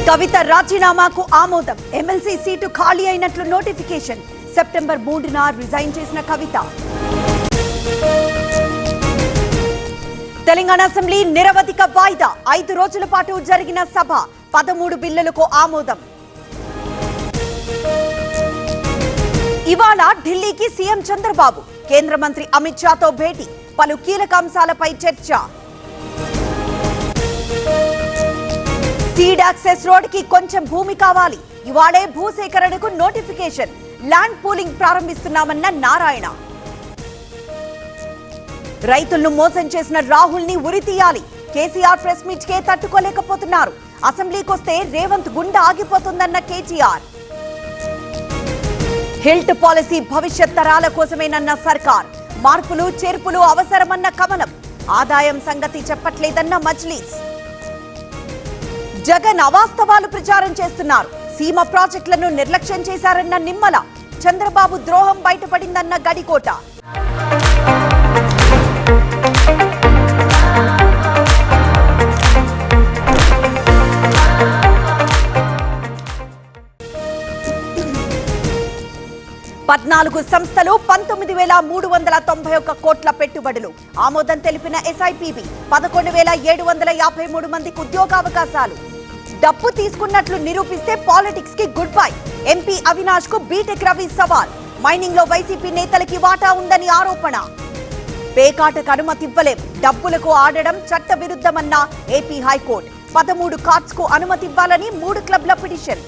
కవిత రాజీనామాకు ఆమోదం. MLC seat ఖాళీ అయినట్లు నోటిఫికేషన్. సెప్టెంబర్ 3న రిజైన్ చేసిన కవిత. తెలంగాణ అసెంబ్లీ నిరవధిక వాయిదా. 5 రోజుల పాటు జరిగిన సభ. 13 బిల్లులకు ఆమోదం. ఇవాళ ఢిల్లీకి సీఎం చంద్రబాబు. కేంద్ర మంత్రి అమిత్ షాతో భేటీ. పలు కీలక అంశాలపై చర్చ. సీడ్ యాక్సెస్ రోడ్ కి కొంచెం భూమి కావాలి. ఇవాళే భూసేకరణకు నోటిఫికేషన్. ల్యాండ్ పూలింగ్ ప్రారంభిస్తున్నామన్న నారాయణ. రైతులను మోసం చేసిన రాహుల్ ని ఉరి తీయాలి. కేసీఆర్ ప్రెస్ మీట్ కే తట్టుకోలేకపోతున్నారు. అసెంబ్లీకొస్తే రేవంత్ గుండె ఆగిపోతుందన్న కేటీఆర్. హిల్ట్ పాలసీ భవిష్యత్ తరాల కోసమేనన్న సర్కార్. మార్పులు చేర్పులు అవసరమన్న కమలం. ఆదాయం సంగతి చెప్పట్లేదన్న మజ్లీస్. జగన్ అవాస్తవాలు ప్రచారం చేస్తున్నారు. సీమ ప్రాజెక్టులను నిర్లక్ష్యం చేశారన్న నిమ్మల. చంద్రబాబు ద్రోహం బయటపడిందన్న గడికోట. పద్నాలుగు సంస్థలు 19,391 కోట్ల పెట్టుబడులు. ఆమోదం తెలిపిన ఎస్ఐపిబి. 11,753 మందికి ఉద్యోగావకాశాలు. డబ్బు తీసుకున్నట్లు నిరూపిస్తే పాలిటిక్స్ కి గుడ్ బై. ఎంపీ అవినాష్ కు బీటెక్ రవి సవాల్. మైనింగ్ లో వైసీపీ నేతలకి వాటా ఉందని ఆరోపణ. పేకాటకు అనుమతివ్వలేం. డబ్బులకు ఆడడం చట్ట విరుద్ధమన్న ఏపీ హైకోర్టు. 13 కార్డ్స్ కు అనుమతివ్వాలని 3 క్లబ్ల పిటిషన్.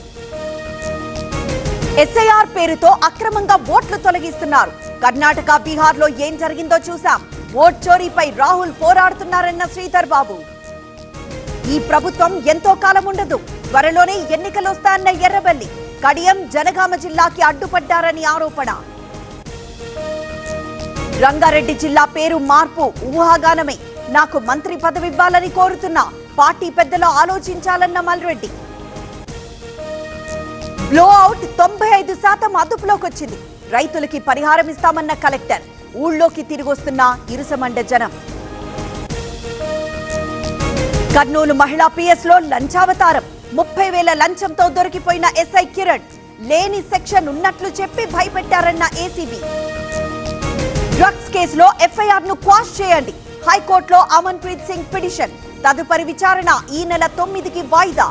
ఎస్ఐఆర్ పేరుతో అక్రమంగా ఓట్లు తొలగిస్తున్నారు. కర్ణాటక, బీహార్ లో ఏం జరిగిందో చూసాం. ఓట్ చోరీపై రాహుల్ పోరాడుతున్నారన్న శ్రీధర్ బాబు. ఈ ప్రభుత్వం ఎంతో కాలం ఉండదు. త్వరలోనే ఎన్నికలొస్తాయన్న ఎర్రబెల్లి. కడియం, జనగామ జిల్లాకి అడ్డుపడ్డారని ఆరోపణ. రంగారెడ్డి జిల్లా పేరు మార్పు ఊహాగానమే. నాకు మంత్రి పదవివ్వాలని కోరుతున్నా. పార్టీ పెద్దలు ఆలోచించాలన్న మల్రెడ్డి. బ్లో అవుట్ 95% అదుపులోకి వచ్చింది. రైతులకి పరిహారం ఇస్తామన్న కలెక్టర్. ఊళ్ళోకి తిరిగొస్తున్న ఇరుసమండ జనం. కర్నూలు మహిళా పిఎస్ లో లంచావతారం. 30,000 లంచంతో దొరికిపోయిన ఎస్ఐ కిరణ్. లేని సెక్షన్ ఉన్నట్లు చెప్పి భయపెట్టారన్న ఏసీబీ. డ్రగ్స్ కేసులో ఎఫ్ఐఆర్ ను క్వాష్ చేయండి. హైకోర్టులో అమన్ ప్రీత్ సింగ్ పిటిషన్. తదుపరి విచారణ ఈ నెల 9కి వాయిదా.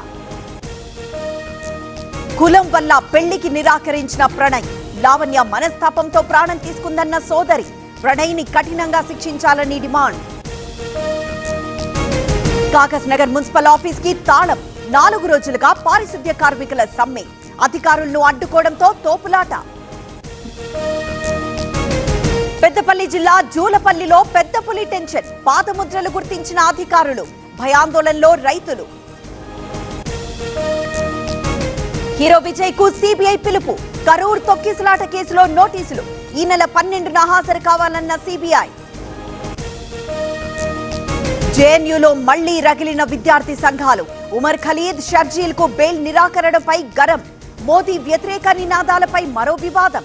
కులం వల్ల పెళ్లికి నిరాకరించిన ప్రణయ్. లావణ్య మనస్తాపంతో ప్రాణం తీసుకుందన్న సోదరి. ప్రణయ్ ని కఠినంగా శిక్షించాలని demand. Caucus Nagar municipal office కి తాళం. 4 రోజులుగా పారిశుద్ధ్య కార్మికుల సమ్మె. అధికారులను అడ్డుకోవడంతో తోపులాట. పెద్దపల్లి జిల్లా జూలపల్లిలో పెద్ద పులి టెన్షన్. పాదముద్రలు గుర్తించిన అధికారులు. భయాందోళనలో రైతులు. హీరో విజయ్ కు సిబిఐ పిలుపు. కరూర్ తొక్కిసలాట కేసులో నోటీసులు. ఈ నెల 12న హాజరు కావాలన్న సిబిఐ. జేఎన్యూలో మళ్లీ రగిలిన విద్యార్థి సంఘాలు. ఉమర్ ఖలీద్, షర్జీల్ కు బెయిల్ నిరాకరణపై గరం. మోదీ వ్యతిరేక నినాదాలపై మరో వివాదం.